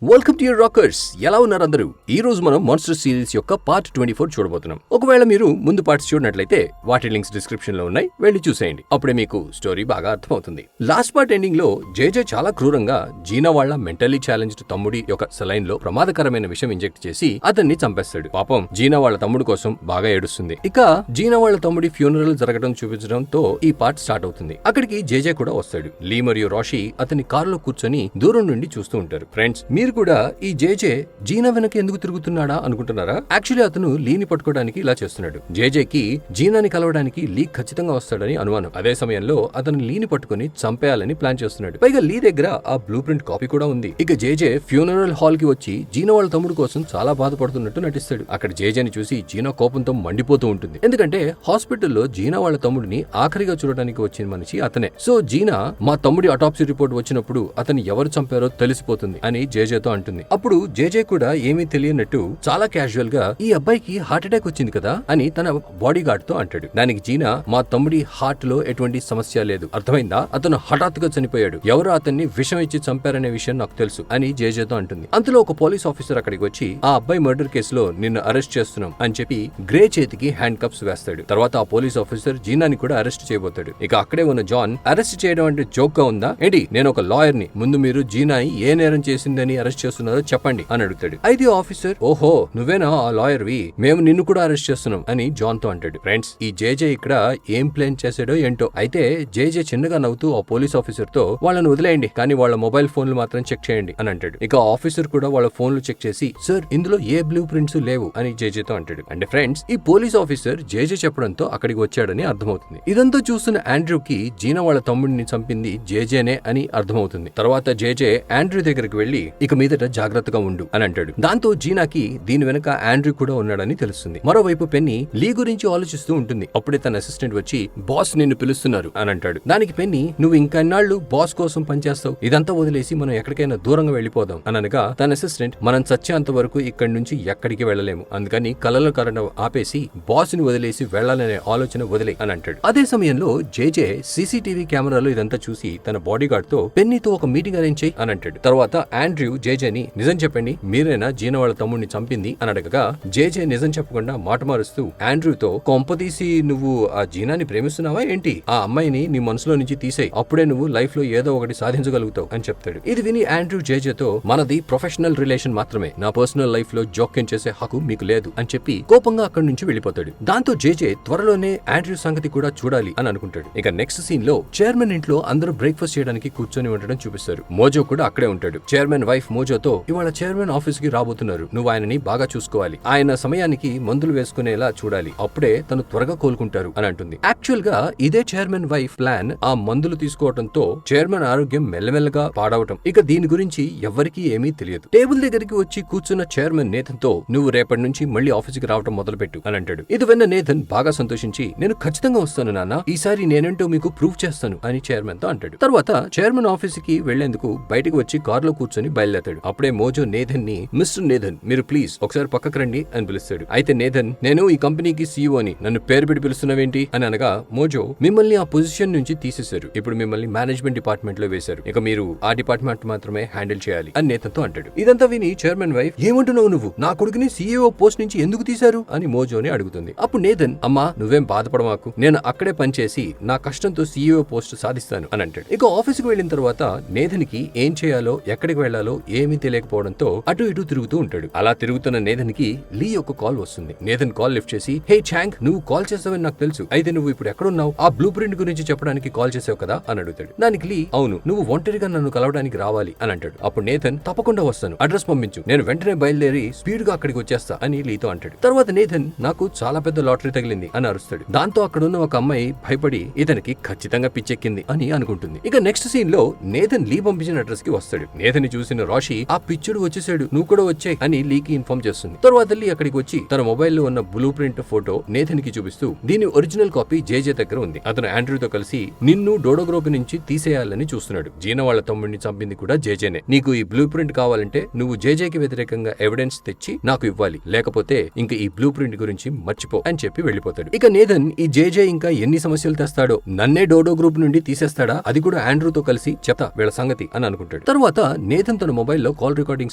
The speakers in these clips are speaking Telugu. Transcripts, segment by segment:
Welcome to your rockers. ఎలా ఉన్నారు అందరూ? ఈ రోజు మనం మాన్స్టర్ సిరీస్ యొక్క పార్ట్ 24 చూడబోతున్నాం. ఒకవేళ మీరు ముందు పార్ట్స్ చూడనట్లయితే వాటి లింక్స్ డిస్క్రిప్షన్ లో ఉన్నాయి, వెళ్ళి చూసేయండి. అప్పుడే మీకు స్టోరీ బాగా అర్థమవుతుంది. లాస్ట్ పార్ట్ ఎండింగ్ లో జేజే చాలా క్రూరంగా జీనా వాళ్ళ మెంటల్లీ ఛాలెంజ్డ్ తమ్ముడి యొక్క సలైన్ లో ప్రమాదకరమైన విషయం ఇంజెక్ట్ చేసి అతన్ని చంపేస్తాడు. పాపం జీనా వాళ్ళ తమ్ముడు కోసం బాగా ఏడుస్తుంది. ఇక జీనా వాళ్ళ తమ్ముడి ఫ్యూనరల్ జరగడం చూపించడంతో ఈ పార్ట్ స్టార్ట్ అవుతుంది. అక్కడికి జేజే కూడా వస్తాడు. లీ మరియు రాషి అతని కారులో కూర్చొని దూరం నుండి చూస్తూ ఉంటారు. ఫ్రెండ్స్, మీరు కూడా ఈ జేజే జీనా వెనక ఎందుకు తిరుగుతున్నాడా అనుకుంటున్నారా? యాక్చువల్లీ అతను లీని పట్టుకోవడానికి ఇలా చేస్తున్నాడు. జేజేకి జీనాని కలవడానికి లీ ఖచ్చితంగా వస్తాడని అనుమానం. అదే సమయంలో అతను లీని పట్టుకుని చంపేయాలని ప్లాన్ చేస్తున్నాడు. పైగా లీ దగ్గర ఆ బ్లూ ప్రింట్ కాపీ కూడా ఉంది. ఇక జేజే ఫ్యూనరల్ హాల్ కి వచ్చి జీనా వాళ్ళ తమ్ముడు కోసం చాలా బాధపడుతున్నట్టు నటిస్తాడు. అక్కడ జేజేని చూసి జీనా కోపంతో మండిపోతూ ఉంటుంది. ఎందుకంటే హాస్పిటల్లో జీనా వాళ్ళ తమ్ముడిని ఆఖరిగా చూడడానికి వచ్చిన మనిషి అతనే. సో జీనా మా తమ్ముడి అటాప్సీ రిపోర్ట్ వచ్చినప్పుడు అతను ఎవరు చంపారో తెలిసిపోతుంది అని జేజేతో అంటుంది. అప్పుడు జేజే కూడా ఏమీ తెలియనట్టు చాలా క్యాజువల్ గా ఈ అబ్బాయికి హార్ట్ అటాక్ వచ్చింది కదా అని తన బాడీ గార్డ్ తో అంటాడు. దానికి జీనా మా తమ్ముడి హార్ట్ లో ఎటువంటి సమస్య లేదు, అర్థమైందా? అతను హఠాత్తుగా చనిపోయాడు, ఎవరో అతన్ని విషం ఇచ్చి చంపారనే విషయం నాకు తెలుసు అని జేజేతో అంటుంది. అంతలో ఒక పోలీస్ ఆఫీసర్ అక్కడికి వచ్చి ఆ అబ్బాయి మర్డర్ కేసులో నిన్ను అరెస్ట్ చేస్తున్నాం అని చెప్పి గ్రే చేతికి హ్యాండ్ కప్స్ వేస్తాడు. తర్వాత ఆ పోలీస్ ఆఫీసర్ జీనాని కూడా అరెస్ట్ చేయబోతాడు. ఇక అక్కడే ఉన్న జాన్, అరెస్ట్ చేయడం అంటే జోక్ గా ఉందా ఏంటి? నేను ఒక లాయర్ ని, ముందు మీరు జీనాని ఏ నేరం చేసిందని అరెస్ట్ చేస్తున్నారో చెప్పండి అని అడుగుతాడు. అయితే ఆఫీసర్, ఓహో నువ్వేనా ఆ లాయర్ వి, మేము నిన్ను కూడా అరెస్ట్ చేస్తున్నాం అని జాన్ తో అంటాడు. ఫ్రెండ్స్, ఈ జేజే ఇక్కడ ఏం ప్లాన్ చేశాడో ఏంటో. అయితే జేజే చిన్నగా నవ్వుతూ ఆ పోలీస్ ఆఫీసర్ తో వాళ్ళని వదిలేయండి, కానీ వాళ్ళ మొబైల్ ఫోన్లు మాత్రం చెక్ చేయండి అని అంటాడు. ఇక ఆఫీసర్ కూడా వాళ్ళ ఫోన్లు చెక్ చేసి, సార్ ఇందులో ఏ బ్లూ ప్రింట్స్ లేవు అని జేజేతో అంటాడు. అంటే ఫ్రెండ్స్, ఈ పోలీస్ ఆఫీసర్ జేజే చెప్పడంతో అక్కడికి వచ్చాడని అర్థమవుతుంది. ఇదంతా చూస్తున్న ఆండ్రూకి జీనా వాళ్ళ తమ్ముడిని చంపింది జేజేనే అని అర్థమవుతుంది. తర్వాత జేజే ఆండ్రూ దగ్గరికి వెళ్లి ఇక మీదట జాగ్రత్తగా ఉండు అని అంటాడు. దాంతో జీనాకి దీని వెనక ఆండ్రూ కూడా ఉన్నాడని తెలుస్తుంది. మరోవైపు పెన్నీ లీ గురించి ఆలోచిస్తూ ఉంటుంది. అప్పుడే తన అసిస్టెంట్ వచ్చి, బాస్ నిన్ను పిలుస్తున్నారు అని అంటాడు. దానికి పెన్నీ, నువ్వు ఇంకా ఎన్నాళ్ళు బాస్ కోసం పనిచేస్తావు, ఇదంతా వదిలేసి మనం ఎక్కడికైనా దూరంగా వెళ్లిపోదాం అనగా తన అసిస్టెంట్, మనం చచ్చేంత వరకు ఇక్కడి నుంచి ఎక్కడికి వెళ్లలేము, అందుకని కలలో కరెంట్ ఆపేసి బాస్ ని వదిలేసి వెళ్లాలనే ఆలోచన వదిలే అని అంటాడు. అదే సమయంలో జేజే సీసీటీవీ కెమెరాలో ఇదంతా చూసి తన బాడీ గార్డ్ తో పెన్నీతో ఒక మీటింగ్ అరేంజ్ చేయి అని అంటాడు. తర్వాత ఆండ్రూ జేజేని, నిజం చెప్పండి, మీరేనా జీనా వాళ్ళ తమ్ముడిని చంపింది అని అడగగా జేజే నిజం చెప్పకుండా మాట మారుస్తూ ఆండ్రూతో, కొంపదీసి నువ్వు ఆ జీనాని ప్రేమిస్తున్నావా ఏంటి? ఆ అమ్మాయిని నీ మనసులో నుంచి తీసేయి, అప్పుడే నువ్వు లైఫ్ లో ఏదో ఒకటి సాధించగలుగుతావు అని చెప్తాడు. ఇది విని ఆండ్రూ జేజేతో, మనది ప్రొఫెషనల్ రిలేషన్ మాత్రమే, నా పర్సనల్ లైఫ్ లో జోక్యం చేసే హక్కు మీకు లేదు అని చెప్పి కోపంగా అక్కడి నుంచి వెళ్లిపోతాడు. దాంతో జేజే త్వరలోనే ఆండ్రూ సంగతి కూడా చూడాలి అని అనుకుంటాడు. ఇక నెక్స్ట్ సీన్ లో చైర్మన్ ఇంట్లో అందరూ బ్రేక్ఫాస్ట్ చేయడానికి కూర్చొని ఉండడం చూపిస్తారు. మోజో కూడా అక్కడే ఉంటాడు. చైర్మన్ వైఫ్ మోజోతో, ఇవాళ చైర్మన్ ఆఫీస్ కి రాబోతున్నారు, నువ్వు ఆయనని బాగా చూసుకోవాలి, ఆయన సమయానికి మందులు వేసుకునేలా చూడాలి, అప్పుడే తను త్వరగా కోలుకుంటారు అని అంటుంది. యాక్చువల్ గా ఇదే చైర్మన్ వైఫ్ ప్లాన్. ఆ మందులు తీసుకోవడంతో చైర్మన్ ఆరోగ్యం మెల్లమెల్లగా పాడవటం. ఇక దీని గురించి ఎవ్వరికీ ఏమీ తెలియదు. టేబుల్ దగ్గరికి వచ్చి కూర్చున్న చైర్మన్ నేథన్ తో, నువ్వు రేపటి నుంచి మళ్ళీ ఆఫీస్ కి రావడం మొదలుపెట్టు అని అంటాడు. ఇది విన్న నేథన్ బాగా సంతోషించి, నేను ఖచ్చితంగా వస్తాను నాన్న, ఈసారి నేనేంటో మీకు ప్రూవ్ చేస్తాను అని చైర్మన్ తో అంటాడు. తర్వాత చైర్మన్ ఆఫీస్ కి వెళ్లేందుకు బయటకు వచ్చి కారులో కూర్చొని బయలుదేరాడు. అప్పుడే మోజో నేథన్ ని, మిస్టర్ నేథన్, మీరు ప్లీజ్ ఒకసారి పక్కకు రండి అని పిలుస్తాడు. అయితే నేథన్, నేను ఈ కంపెనీకి సీఈఓని, నన్ను పేరు పెట్టి పిలుస్తున్నావేంటి అని అనగా మోజో, మిమ్మల్ని ఆ పొజిషన్ నుంచి తీసేశారు, ఇప్పుడు మిమ్మల్ని మేనేజ్మెంట్ డిపార్ట్మెంట్ లో వేశారు, ఇక మీరు ఆ డిపార్ట్మెంట్ మాత్రమే హ్యాండిల్ చేయాలి అని నేథన్ తో అంటాడు. ఇదంతా విని చైర్మన్ వైఫ్, ఏమంటున్నావు నువ్వు, నా కొడుకుని సీఈఓ పోస్ట్ నుంచి ఎందుకు తీశారు అని మోజోని అడుగుతుంది. అప్పుడు నేథన్, అమ్మా నువ్వేం బాధపడమాకు, నేను అక్కడే పనిచేసి నా కష్టంతో సీఈఓ పోస్ట్ సాధిస్తాను అని అంటాడు. ఇక ఆఫీస్ కు వెళ్లిన తర్వాత నేథన్ కి ఏం చేయాలో ఎక్కడికి వెళ్లాలో ఏమీ తెలియకపోవడంతో అటు ఇటు తిరుగుతూ ఉంటాడు. అలా తిరుగుతున్న నేథన్ కి లీ ఒక కాల్ వస్తుంది. నేథన్ కాల్ లిఫ్ట్ చేసి, హే చాంగ్, నువ్వు కాల్ చేసావని నాకు తెలుసు, అయితే నువ్వు ఇప్పుడు ఎక్కడున్నావు, ఆ బ్లూ ప్రింట్ గురించి చెప్పడానికి కాల్ చేసావు కదా అని అడుగుతాడు. దానికి లీ, అవును, నువ్వు ఒంటరిగా నన్ను కలవడానికి రావాలి అని అంటాడు. అప్పుడు నేథన్, తప్పకుండా వస్తాను, అడ్రస్ పంపించు, నేను వెంటనే బయలుదేరి స్పీడ్ గా అక్కడికి వచ్చేస్తా అని లీతో అంటాడు. తర్వాత నేథన్, నాకు చాలా పెద్ద లాటరీ తగిలింది అని అరుస్తాడు. దాంతో అక్కడున్న ఒక అమ్మాయి భయపడి ఇతనికి ఖచ్చితంగా పిచ్చెక్కింది అని అనుకుంటుంది. ఇక నెక్స్ట్ సీన్ లో నేథన్ లీ పంపించిన అడ్రస్ కి వస్తాడు. నేథన్ ని చూసిన రాషి, ఆ పిచ్చుడు వచ్చేసాడు, నువ్వు కూడా వచ్చాయి అని లీకి ఇన్ఫార్మ్ చేస్తుంది. తర్వాత లీ అక్కడికి వచ్చి తన మొబైల్ లో ఉన్న బ్లూ ప్రింట్ ఫోటో నేథన్ కి చూపిస్తూ, దీని ఒరిజినల్ కాపీ జేజే దగ్గర ఉంది, అతను ఆండ్రూతో కలిసి నిన్ను డోడో గ్రూప్ నుంచి తీసేయాలని చూస్తున్నాడు, జీనా వాళ్ళ తమ్ముడిని చంపింది కూడా జేజేనే, నీకు ఈ బ్లూ ప్రింట్ కావాలంటే నువ్వు జేజేకి వ్యతిరేకంగా ఎవిడెన్స్ తెచ్చి నాకు ఇవ్వాలి, లేకపోతే ఇంక ఈ బ్లూ ప్రింట్ గురించి మర్చిపో అని చెప్పి వెళ్లిపోతాడు. ఇక నేథన్, ఈ జేజే ఇంకా ఎన్ని సమస్యలు తెస్తాడో, నన్నే డోడో గ్రూప్ నుండి తీసేస్తాడా, అది కూడా ఆండ్రూతో కలిసి చెప్తా వీళ్ళ సంగతి అని అనుకుంటాడు. తర్వాత నేథన్ తన మొబైల్ మొబైల్లో కాల్ రికార్డింగ్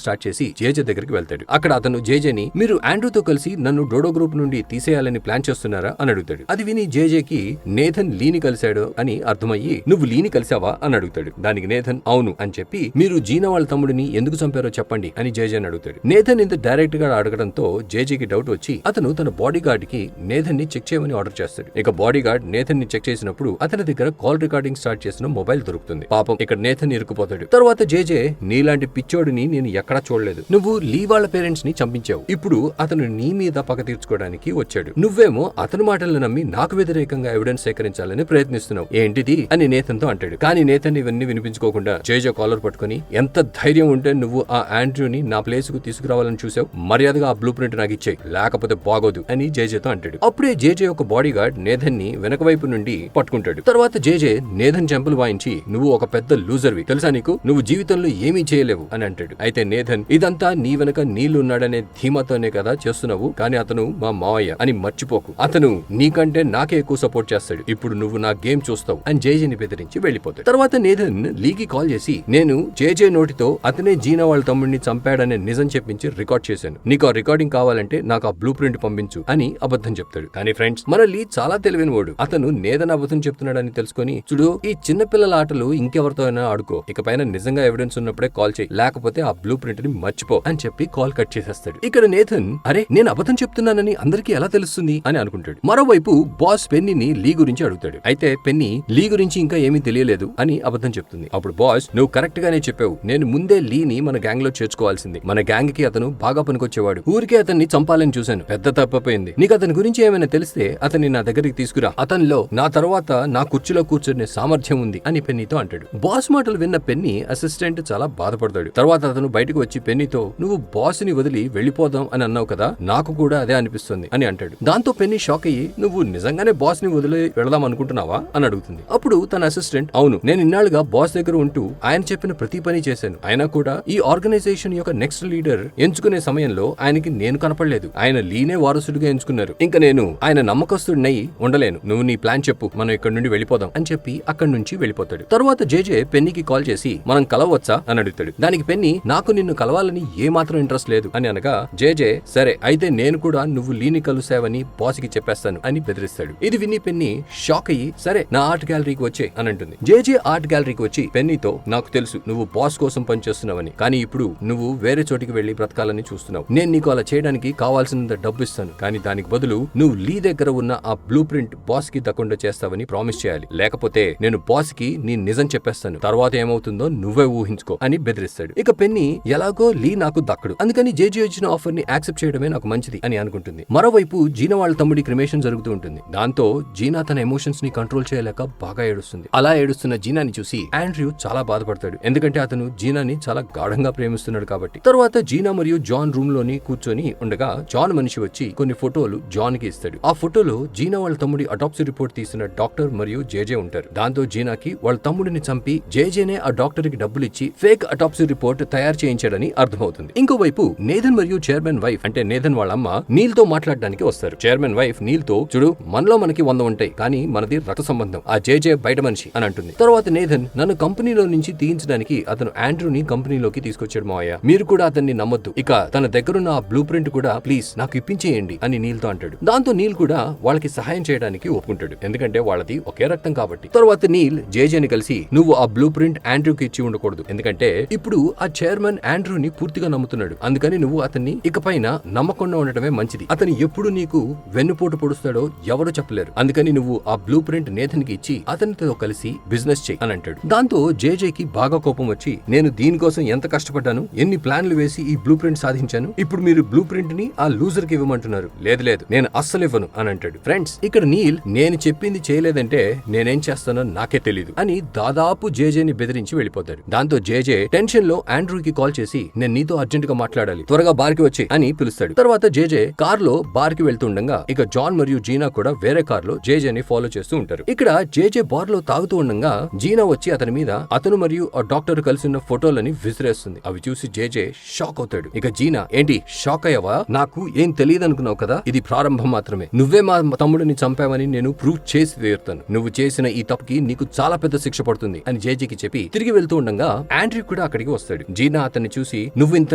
స్టార్ట్ చేసి జేజే దగ్గరికి వెళ్తాడు. అక్కడ అతను జేజేని మీరు ఆండ్రూతో కలిసి నన్ను డోడో గ్రూప్ నుండి తీసేయాలని ప్లాన్ చేస్తున్నారా అని అడుగుతాడు. అది విని జేజేకి నేథన్ లీని కలిశాడు అని అర్థమయ్యి నువ్వు లీని కలిసావా అని అడుగుతాడు. దానికి నేథన్ అవును అని చెప్పి మీరు జీనా వాళ్ళ తమ్ముడిని ఎందుకు చంపారో చెప్పండి అని జేజేని అడుగుతాడు. నేథన్ ఇంత డైరెక్ట్ గా అడగడంతో జేజేకి డౌట్ వచ్చి అతను తన బాడీ గార్డ్ కి నేథన్ ని చెక్ చేయమని ఆర్డర్ చేస్తాడు. ఇక బాడీ గార్డ్ నేథన్ ని చెక్ చేసినప్పుడు అతని దగ్గర కాల్ రికార్డింగ్ స్టార్ట్ చేసిన మొబైల్ దొరుకుతుంది. పాపం ఇక్కడ నేథన్ ఇరుక్కుపోతాడు. తర్వాత జేజే నీలాంటి పిచ్చోడిని నేను ఎక్కడా చూడలేదు. నువ్వు లీ వాళ్ళ పేరెంట్స్ ని చంపించావు. ఇప్పుడు అతను నీ మీద పగ తీర్చుకోవడానికి వచ్చాడు. నువ్వేమో అతని మాటలను నమ్మి నాకు వ్యతిరేకంగా ఎవిడెన్స్ సేకరించాలని ప్రయత్నిస్తున్నావు. ఏంటిది అని నేథన్ తో అంటాడు. కానీ నేథన్ ఇవన్నీ వినిపించుకోకుండా జేజే కాలర్ పట్టుకుని ఎంత ధైర్యం ఉంటే నువ్వు ఆ ఆండ్రూని నా ప్లేస్ కు తీసుకురావాలని చూసావు. మర్యాదగా ఆ బ్లూ ప్రింట్ నాకు ఇచ్చేయి, లేకపోతే బాగోదు అని జేజేతో అంటాడు. అప్పుడే జేజే ఒక బాడీ గార్డ్ నేథన్ ని వెనక వైపు నుండి పట్టుకుంటాడు. తర్వాత జేజే నేథన్ చెంపలు వాయించి నువ్వు ఒక పెద్ద లూజర్వి, తెలుసా నీకు, నువ్వు జీవితంలో ఏమీ చేయలేవు అని అంటాడు. అయితే నేథన్ ఇదంతా నీ వెనక నీళ్లు ఉన్నాడనే ధీమాతోనే కదా చేస్తున్నావు, కానీ అతను మా మావయ్య అని మర్చిపోకు. అతను నీకంటే నాకే ఎక్కువ సపోర్ట్ చేస్తాడు. ఇప్పుడు నువ్వు నా గేమ్ చూస్తావు అని జేజేని బెదిరించి వెళ్లిపోతాడు. తర్వాత నేథన్ లీకి కాల్ చేసి నేను జేజే నోటితో అతనే జీనా వాళ్ళ తమ్ముడిని చంపాడనే నిజం చెప్పించి రికార్డ్ చేశాను. నీకు ఆ రికార్డింగ్ కావాలంటే నాకు ఆ బ్లూ ప్రింట్ పంపించు అని అబద్ధం చెప్తాడు. కానీ ఫ్రెండ్స్ మన లీ చాలా తెలివైన వాడు. అతను నేథన్ అబద్ధం చెప్తున్నాడని తెలుసుకొని చూడు ఈ చిన్న పిల్లల ఆటలు ఇంకెవరితో అయినా ఆడుకో, ఇకపైన నిజంగా ఎవిడెన్స్ ఉన్నప్పుడే కాల్ చేయి, లేకపోతే ఆ బ్లూ ప్రింట్ ని మర్చిపో అని చెప్పి కాల్ కట్ చేసేస్తాడు. ఇక్కడ నేథన్ అరే నేను అబద్ధం చెప్తున్నానని అందరికీ ఎలా తెలుస్తుంది అని అనుకుంటాడు. మరోవైపు బాస్ పెన్నీని లీ గురించి అడుగుతాడు. అయితే పెన్నీ లీ గురించి ఇంకా ఏమీ తెలియలేదు అని అబద్ధం చెప్తుంది. అప్పుడు బాస్ నువ్వు కరెక్ట్ గానే చెప్పావు, నేను ముందే లీని మన గ్యాంగ్ లో చేర్చుకోవాల్సింది. మన గ్యాంగ్ కి అతను బాగా పనికొచ్చేవాడు. ఊరికే అతన్ని చంపాలని చూశాను, పెద్ద తప్పపోయింది. నీకు అతని గురించి ఏమైనా తెలిస్తే అతన్ని నా దగ్గరికి తీసుకురా, అతనిలో నా తర్వాత నా కుర్చీలో కూర్చునే సామర్థ్యం ఉంది అని పెన్నీతో అంటాడు. బాస్ మాటలు విన్న పెన్నీ అసిస్టెంట్ చాలా బాధపడతాడు. తర్వాత అతను బయటకు వచ్చి పెన్నీతో నువ్వు బాస్ ని వదిలి వెళ్లిపోదాం అని అన్నావు కదా, నాకు కూడా అదే అనిపిస్తుంది అని అంటాడు. దాంతో పెన్నీ షాక్ అయ్యి నువ్వు నిజంగానే బాస్ ని వదిలి వెళదాం అనుకుంటున్నావా అని అడుగుతుంది. అప్పుడు తన అసిస్టెంట్ అవును, నేను ఇన్నాళ్ళుగా బాస్ దగ్గర ఉంటూ ఆయన చెప్పిన ప్రతి పని చేశాను. అయినా కూడా ఈ ఆర్గనైజేషన్ యొక్క నెక్స్ట్ లీడర్ ఎంచుకునే సమయంలో ఆయనకి నేను కనపడలేదు. ఆయన లీనే వారసుడిగా ఎంచుకున్నారు. ఇంకా నేను ఆయన నమ్మకస్తుడినై ఉండలేను. నువ్వు నీ ప్లాన్ చెప్పు, మనం ఇక్కడ నుండి వెళ్ళిపోదాం అని చెప్పి అక్కడి నుంచి వెళ్ళిపోతాడు. తర్వాత జేజే పెన్నీకి కాల్ చేసి మనం కలవచ్చా అని అడుగుతాడు. దానికి పెన్నీ నాకు నిన్ను కలవాలని ఏ మాత్రం ఇంట్రెస్ట్ లేదు అని అనగా జేజే సరే అయితే నేను కూడా నువ్వు లీని కలుసావని బాస్ కి చెప్పేస్తాను అని బెదిరిస్తాడు. ఇది విని పెన్నీ షాక్ అయ్యి సరే నా ఆర్ట్ గ్యాలరీకి వచ్చే అని అంటుంది. జేజే ఆర్ట్ గ్యాలరీకి వచ్చి పెన్నీతో నాకు తెలుసు నువ్వు బాస్ కోసం పనిచేస్తున్నావని, కానీ ఇప్పుడు నువ్వు వేరే చోటికి వెళ్లి బ్రతకాలని చూస్తున్నావు. నేను నీకు అలా చేయడానికి కావాల్సినంత డబ్బు ఇస్తాను, కానీ దానికి బదులు నువ్వు లీ దగ్గర ఉన్న ఆ బ్లూ ప్రింట్ బాస్ కి దక్కుండా చేస్తావని ప్రామిస్ చేయాలి, లేకపోతే నేను బాస్ కి నీ నిజం చెప్పేస్తాను, తర్వాత ఏమవుతుందో నువ్వే ఊహించుకో అని బెదిరిస్తాడు. ఇక పెన్నీ ఎలాగో లీ నాకు దక్కడు, అందుకని జేజే ఇచ్చిన ఆఫర్ ని యాక్సెప్ట్ చేయడమే నాకు మంచిది అని అనుకుంటుంది. మరోవైపు జీనా వాళ్ళ తమ్ముడి క్రిమేషన్ జరుగుతూ ఉంటుంది. దాంతో జీనా తన ఎమోషన్స్ ని కంట్రోల్ చేయలేక బాగా ఏడుస్తుంది. అలా ఏడుస్తున్న జీనాని చూసి ఆండ్రూ చాలా బాధపడతాడు, ఎందుకంటే అతను జీనాని చాలా గాఢంగా ప్రేమిస్తున్నాడు కాబట్టి. తర్వాత జీనా మరియు జాన్ రూమ్ లోని కూర్చొని ఉండగా జాన్ మనిషి వచ్చి కొన్ని ఫోటోలు జాన్ కి ఇస్తాడు. ఆ ఫోటోలో జీనా వాళ్ళ తమ్ముడి అటాప్సీ రిపోర్ట్ తీసిన డాక్టర్ మరియు జేజే ఉంటారు. దాంతో జీనాకి వాళ్ళ తమ్ముడిని చంపి జేజేనే ఆ డాక్టర్ కి డబ్బులు ఇచ్చి ఫేక్ అటాప్సీ రిపోర్ట్ తయారు చేయించాడని అర్థమవుతుంది. ఇంకోవైపు నేథన్ మరియు చైర్మన్ వైఫ్ అంటే నేథన్ వాళ్ళ అమ్మ నీల్ తో మాట్లాడడానికి వస్తారు. చైర్మన్ వైఫ్ నీల్ తో చూడు మనలో మనకి 100 ఉంటాయి, కానీ మనది రక్త సంబంధం, ఆ జేజే బయట మనిషి అని అంటుంది. తర్వాత నేథన్ నన్ను కంపెనీలో నుంచి తీయించడానికి అతను ఆండ్రూని కంపెనీలోకి తీసుకొచ్చాడు మావయ్య, మీరు కూడా అతన్ని నమ్మొద్దు, ఇక తన దగ్గరున్న ఆ బ్లూ ప్రింట్ కూడా ప్లీజ్ నాకు ఇప్పించేయండి అని నీల్ తో అంటాడు. దాంతో నీల్ కూడా వాళ్ళకి సహాయం చేయడానికి ఒప్పుకుంటాడు, ఎందుకంటే వాళ్ళది ఒకే రక్తం కాబట్టి. తర్వాత నీల్ జేజేని కలిసి నువ్వు ఆ బ్లూ ప్రింట్ ఆండ్రూకి ఇచ్చి ఉండకూడదు, ఎందుకంటే ఇప్పుడు ఆ చైర్మన్ ఆండ్రూని పూర్తిగా నమ్ముతున్నాడు, అందుకని నువ్వు అతన్ని ఇకపైన నమ్మకుండా ఉండటమే మంచిది. అతను ఎప్పుడు నీకు వెన్నుపోటు పొడుస్తాడో ఎవరు చెప్పలేరు, అందుకని నువ్వు ఆ బ్లూ ప్రింట్ నేథన్ కి ఇచ్చి అతనితో కలిసి బిజినెస్ చెయ్యి అని అంటాడు. దాంతో జేజేకి బాగా కోపం వచ్చి నేను దీనికోసం ఎంత కష్టపడ్డాను, ఎన్ని ప్లాన్లు వేసి ఈ బ్లూ ప్రింట్ సాధించాను, ఇప్పుడు మీరు బ్లూ ప్రింట్ ని ఆ లూజర్ కి ఇవ్వమంటున్నారు, లేదు లేదు నేను అస్సలు ఇవ్వను అని అంటాడు. ఫ్రెండ్స్ ఇక్కడ నీల్ నేను చెప్పింది చేయలేదంటే నేనేం చేస్తానో నాకే తెలీదు అని దాదాపు జేజేని బెదిరించి వెళ్ళిపోతాడు. దాంతో జేజే టెన్షన్ లో ఆండ్రూకి కాల్ చేసి నేను నీతో అర్జెంట్ గా మాట్లాడాలి, త్వరగా బార్కి వచ్చి అని పిలుస్తాడు. తర్వాత జేజే కార్ లో బార్ కి వెళ్తుండగా ఇక జాన్ మరియు జీనా కూడా వేరే కార్ లో జేజేని ఫాలో చేస్తూ ఉంటారు. ఇక్కడ జేజే బార్ లో తాగుతూ ఉండగా జీనా వచ్చి అతని మీద అతను మరియు ఆ డాక్టర్ కలిసి ఉన్న ఫోటోలని విసిరేస్తుంది. అవి చూసి జేజే షాక్ అవుతాడు. ఇక జీనా ఏంటి షాక్ అయ్యావా, నాకు ఏం తెలియదు అనుకున్నావు కదా, ఇది ప్రారంభం మాత్రమే, నువ్వే మా తమ్ముడిని చంపావని నేను ప్రూవ్ చేసి తీరుతాను, నువ్వు చేసిన ఈ తప్పుకి నీకు చాలా పెద్ద శిక్ష పడుతుంది అని జేజేకి చెప్పి తిరిగి వెళ్తూ ఉండగా ఆండ్రూ కూడా అక్కడికి వస్తాడు. వస్తాడు. జీనా అతన్ని చూసి, నువ్వు ఇంత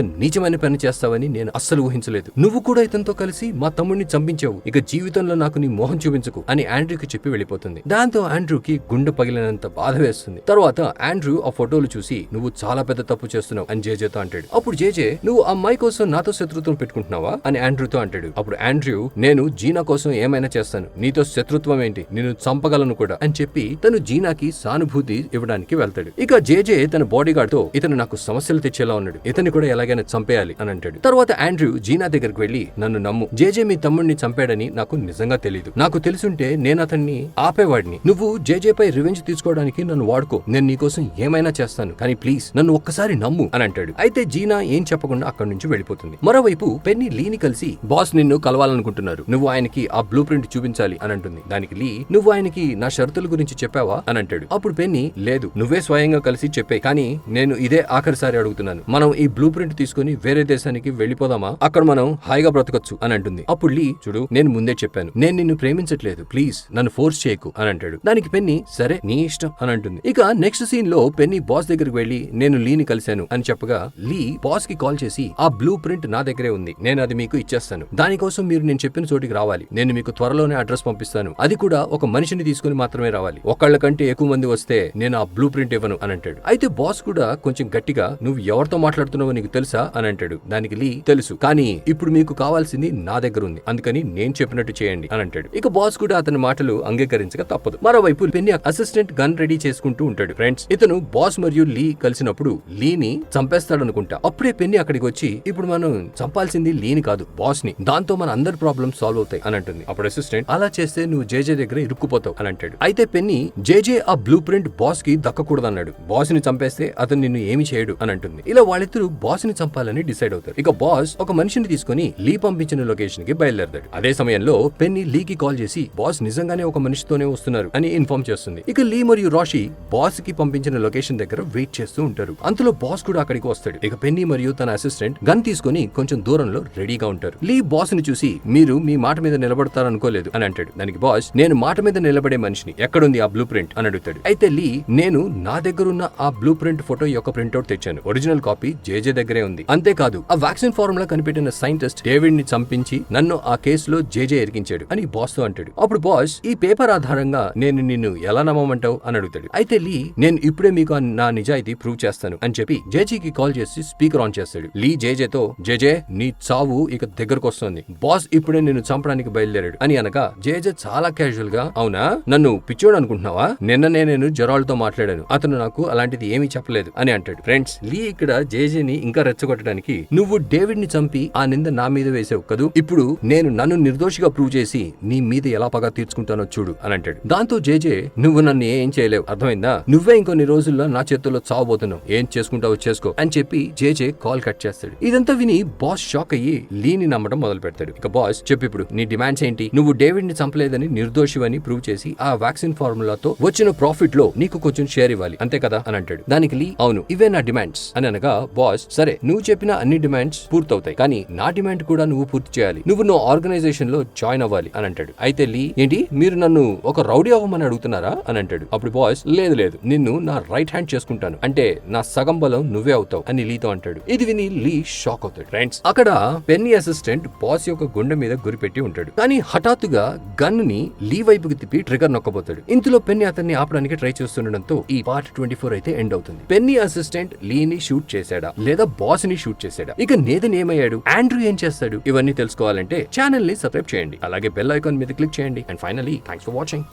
నీచమైన పని చేస్తావని నేను అస్సలు ఊహించలేదు. నువ్వు కూడా ఇతనితో కలిసి మా తమ్ముడిని చంపించావు. ఇక జీవితంలో నాకు నీ మోహం చూపించకు అని ఆండ్రూకి చెప్పి వెళ్ళిపోతుంది. దాంతో ఆండ్రూకి గుండె పగిలినంత బాధ వేస్తుంది. తర్వాత ఆండ్రూ ఆ ఫోటోలు చూసి, నువ్వు చాలా పెద్ద తప్పు చేస్తున్నావు అని జేజేతో అంటాడు. అప్పుడు జేజే, నువ్వు ఆ అమ్మాయి కోసం నాతో శత్రుత్వం పెట్టుకుంటున్నావా అని ఆండ్రూతో అంటాడు. అప్పుడు ఆండ్రూ, నేను జీనా కోసం ఏమైనా చేస్తాను, నీతో శత్రుత్వం ఏంటి, నేను చంపగలను కూడా అని చెప్పి తను జీనాకి సానుభూతి ఇవ్వడానికి వెళ్తాడు. ఇక జేజే తన బాడీ గార్డ్ తో, ఇతను నాకు సమస్యలు తెచ్చేలా ఉన్నాడు, ఇతన్ని కూడా ఎలాగైనా చంపేయాలి అని అంటాడు. తర్వాత ఆండ్రూ జీనా దగ్గరికి వెళ్లి, నన్ను నమ్ము, జేజే మీ తమ్ముడిని చంపాడని నాకు నిజంగా తెలీదు. నాకు తెలుసుంటే నేను అతన్ని ఆపేవాడిని. నువ్వు జేజేపై రివెంజ్ తీసుకోవడానికి నన్ను వాడుకో, నేను నీకోసం ఏమైనా చేస్తాను, కానీ ప్లీజ్ నన్ను ఒక్కసారి నమ్ము అని అంటాడు. అయితే జీనా ఏం చెప్పకుండా అక్కడి నుంచి వెళ్ళిపోతుంది. మరోవైపు పెన్నీ లీని కలిసి, బాస్ నిన్ను కలవాలనుకుంటున్నారు, నువ్వు ఆయనకి ఆ బ్లూ ప్రింట్ చూపించాలి అని అంటుంది. దానికి లీ, నువ్వు ఆయనకి నా షరతుల గురించి చెప్పావా అని అంటాడు. అప్పుడు పెన్నీ, లేదు, నువ్వే స్వయంగా కలిసి చెప్పే, కానీ నేను ఇదే ఆఖరిసారి అడుగుతున్నాను, మనం ఈ బ్లూ ప్రింట్ తీసుకుని వేరే దేశానికి వెళ్ళిపోదామా, అక్కడ మనం హాయిగా బ్రతకొచ్చు అని అంటుంది. అప్పుడు లీ, చూడు, నేను ముందే చెప్పాను, నేను నిన్ను ప్రేమించట్లేదు, ప్లీజ్ నన్ను ఫోర్స్ చేయకు అని అంటాడు. దానికి పెన్నీ, సరే నీ ఇష్టం అని అంటుంది. ఇక నెక్స్ట్ సీన్ లో పెన్నీ బాస్ దగ్గరికి వెళ్లి, నేను లీని కలిశాను అని చెప్పగా, లీ బాస్ కి కాల్ చేసి, ఆ బ్లూ ప్రింట్ నా దగ్గరే ఉంది, నేను అది మీకు ఇచ్చేస్తాను, దానికోసం మీరు నేను చెప్పిన చోటికి రావాలి, నేను మీకు త్వరలోనే అడ్రస్ పంపిస్తాను, అది కూడా ఒక మనిషిని తీసుకుని మాత్రమే రావాలి, ఒకళ్ళ కంటే ఎక్కువ మంది వస్తే నేను ఆ బ్లూ ప్రింట్ ఇవ్వను అని అంటాడు. అయితే బాస్ కూడా కొంచెం గట్టిగా, నువ్వు ఎవరితో మాట్లాడుతున్నావో నీకు తెలుసా అని అంటాడు. దానికి లీ, తెలుసు, కానీ ఇప్పుడు మీకు కావాల్సింది నా దగ్గర ఉంది, అందుకని నేను చెప్పినట్టు చేయండి అని అంటాడు. ఇక బాస్ కూడా అతని మాటలు అంగీకరించక తప్పదు. మరోవైపు పెన్నీ అసిస్టెంట్ గన్ రెడీ చేసుకుంటూ ఉంటాడు. ఫ్రెండ్స్, ఇతను బాస్ మరియు లీ కలిసినప్పుడు లీని చంపేస్తాడు అనుకుంటా. అప్పుడే పెన్నీ అక్కడికి వచ్చి, ఇప్పుడు మనం చంపాల్సింది లీని కాదు, బాస్ ని, దాంతో మన అందరి ప్రాబ్లమ్స్ సాల్వ్ అవుతాయి అని అంటుంది. అప్పుడు అసిస్టెంట్, అలా చేస్తే నువ్వు జేజే దగ్గర ఇరుక్కుపోతావు అని అంటాడు. అయితే పెన్నీ, జేజే ఆ బ్లూ ప్రింట్ బాస్ కి దక్కకూడదన్నాడు, బాస్ ని చంపేస్తే అతను నిన్ను ఏమి చేయడు అని అంటుంది. ఇలా వాళ్ళిద్దరూ బాస్ ని చంపాలని డిసైడ్ అవుతారు. ఇక బాస్ ఒక మనిషిని తీసుకుని లీ పంపించిన లొకేషన్ కి బయలుదేరతాడు. అదే సమయంలో పెన్నీ లీకి కాల్ చేసి, బాస్ నిజంగానే ఒక మనిషితోనే వస్తున్నారు అని ఇన్ఫార్మ్ చేస్తుంది. ఇక లీ మరియు రాషి బాస్ కి పంపించిన లొకేషన్ దగ్గర వెయిట్ చేస్తూ ఉంటారు. అంతలో బాస్ కూడా అక్కడికి వస్తాడు. ఇక పెన్నీ మరియు తన అసిస్టెంట్ గన్ తీసుకుని కొంచెం దూరంలో రెడీగా ఉంటారు. లీ బాస్ ని చూసి, మీరు మీ మాట మీద నిలబడతారనుకోలేదు అని అంటాడు. దానికి బాస్, నేను మాట మీద నిలబడే మనిషిని, ఎక్కడుంది ఆ బ్లూ ప్రింట్ అని అడుగుతాడు. అయితే లీ, నేను నా దగ్గరున్న ఆ బ్లూ ప్రింట్ ఫోటో యొక్క ప్రింట్అవుట్ తెచ్చాను, ఒరిజినల్ కాపీ జేజే దగ్గరే ఉంది. అంతేకాదు, ఆ వ్యాక్సిన్ ఫార్ములా కనిపెట్టిన సైంటిస్ట్ డేవిడ్ ని చంపించి నన్ను ఆ కేసులో జేజే ఎరికించాడు అని బాస్ తో అంటాడు. అప్పుడు బాస్, ఈ పేపర్ ఆధారంగా నేను నిన్ను ఎలా నమ్మమంటావు అని అడుగుతాడు. అయితే లీ, నేను ఇప్పుడే మీకు నా నిజాయితీ ప్రూవ్ చేస్తాను అని చెప్పి జేజేకి కాల్ చేసి స్పీకర్ ఆన్ చేస్తాడు. లీ జేజేతో, జేజే నీ చావు ఇక దగ్గరకు వస్తుంది, బాస్ ఇప్పుడే నిన్ను చంపడానికి బయలుదేరాడు అని అనగా, జేజే చాలా క్యాజువల్ గా, అవునా, నన్ను పిచ్చోడు అనుకుంటున్నావా, నిన్ననే నేను జెరాల్డ్తో మాట్లాడాను, అతను నాకు అలాంటిది ఏమీ చెప్పలేదు అని అంటాడు. ఫ్రెండ్స్, లీ ఇక్కడ జేజేని ఇంకా రెచ్చగొట్టడానికి, నువ్వు డేవిడ్ ని చంపి ఆ నింద నా మీద వేసావు కదూ, ఇప్పుడు నేను నన్ను నిర్దోషిగా ప్రూవ్ చేసి నీ మీద ఎలా పగా తీర్చుకుంటానో చూడు అని అంటాడు. దాంతో జేజే, నువ్వు నన్ను ఏం చేయలేవు, అర్థమైందా, నువ్వే ఇంకొన్ని రోజుల్లో నా చేతుల్లో చావబోతున్నావు, ఏం చేసుకుంటావో చేసుకో అని చెప్పి జేజే కాల్ కట్ చేస్తాడు. ఇదంతా విని బాస్ షాక్ అయ్యి లీని నమ్మడం మొదలు పెడతాడు. ఇక బాస్, చెప్పు ఇప్పుడు నీ డిమాండ్స్ ఏంటి, నువ్వు డేవిడ్ ని చంపలేదని నిర్దోషివని ప్రూవ్ చేసి ఆ వ్యాక్సిన్ ఫార్ములాతో వచ్చిన ప్రాఫిట్ లో నీకు కొంచెం షేర్ ఇవ్వాలి, అంతే కదా అని అంటాడు. దానికి లీ, అవును, ఇవే నా డిమాండ్స్ అని అనగా, బాస్, సరే నువ్వు చెప్పిన అన్ని డిమాండ్స్ పూర్తవుతాయి, కానీ నా డిమాండ్ కూడా నువ్వు పూర్తి చేయాలి, నువ్వు నా ఆర్గనైజేషన్ లో జాయిన్ అవ్వాలి అని అంటాడు. అయితే లీ, ఏంటి, మీరు నన్ను ఒక రౌడీ అవ్వమని అడుగుతున్నారా అని అంటాడు. అప్పుడు బాస్, లేదు లేదు, నిన్ను నా రైట్ హ్యాండ్ చేసుకుంటాను, అంటే నా సగం బలం నువ్వే అవుతావు అని లీతో అంటాడు. ఇది విని లీ షాక్ అవుతాడు. ఫ్రెండ్స్, అక్కడ పెన్నీ అసిస్టెంట్ బాస్ యొక్క గుండె మీద గురిపెట్టి ఉంటాడు. కానీ హఠాత్తుగా గన్ ని లీ వైపుకి తిప్పి ట్రిగర్ నొక్కబోతాడు. ఇంతలో పెన్నీ అతన్ని ఆపడానికి ట్రై చేస్తుండడంతో ఈ పార్ట్ 24 అయితే ఎండ్ అవుతుంది. పెన్నీ అసిస్టెంట్ లీని షూట్ చేశాడా లేదా బాస్ ని షూట్ చేశాడా, ఇక నేదన్ ఏమయ్యాడు, ఆండ్రూ ఏం చేస్తాడు, ఇవన్నీ తెలుసుకోవాలంటే ఛానల్ ని సబ్స్క్రైబ్ చేయండి, అలాగే బెల్ ఐకాన్ మీద క్లిక్ చేయండి. And finally, thanks for watching.